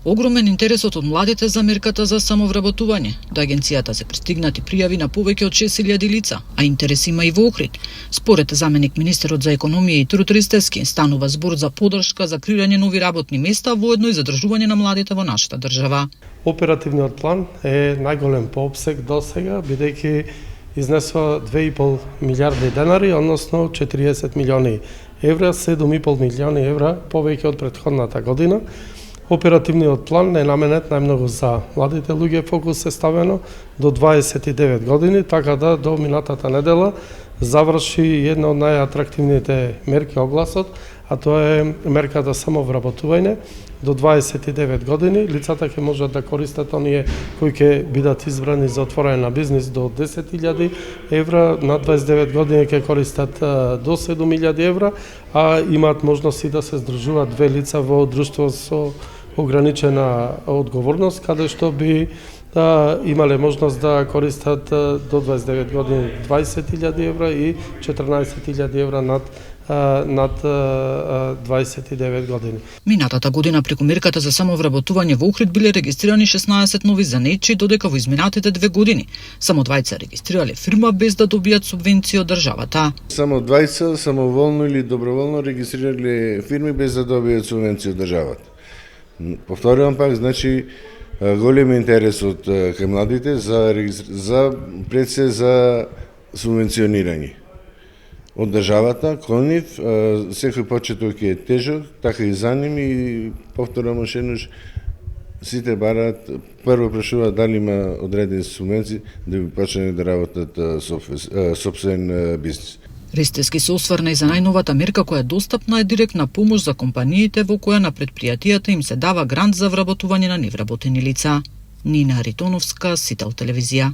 Огромен интересот од младите за мерката за самовработување. До агенцијата се пристигнати пријави на повеќе од 6000 лица, а интерес има и во Охрид. Според заменик министерот за економија и труд Ристевски, станува збор за поддршка за креирање нови работни места, воедно и задржување на младите во нашата држава. Оперативниот план е најголем по опсег до сега, бидејќи изнесува 2,5 милиарди денари, односно 40 милиони евра, 7,5 милиони евра повеќе од претходната година. Оперативниот план е наменет најмногу за младите луѓе, фокус е ставено до 29 години, така да до минатата недела заврши една од најатрактивните мерки огласот, а тоа е мерката самовработување до 29 години. Лицата ќе можат да користат оние кои ќе бидат избрани за отворање на бизнис до 10.000 евра, на 29 години ќе користат до 7.000 евра, а имаат можност и да се здружуваат две лица во друштво со ограничена одговорност, каде што би имале можност да користат до 29 години 20.000 евра и 14.000 евра над 29 години. Минатата година преку мерката за самовработување во Охрид биле регистрирани 16 нови занаетчи, додека во изминатите 2 години само 20 регистрирале фирма без да добијат субвенција од државата. Само 20 самоволно или доброволно регистрирале фирми без да добијат субвенција од државата. Повторувам пак, значи голем интерес од кај младите за пред се за субвенционирање од државата, кон нив, секој почеток е тежок, така и за нив, и повторам уште еднаш, сите бараат, прво прашуваат дали има одредени субвенции да би почнеле да работат сопствен бизнис. Ристевски се осврна и за најновата мерка која е достапна е директна помош за компаниите во која на предпријатијата им се дава грант за вработување на невработени лица. Нина Ритоновска, Сител телевизија.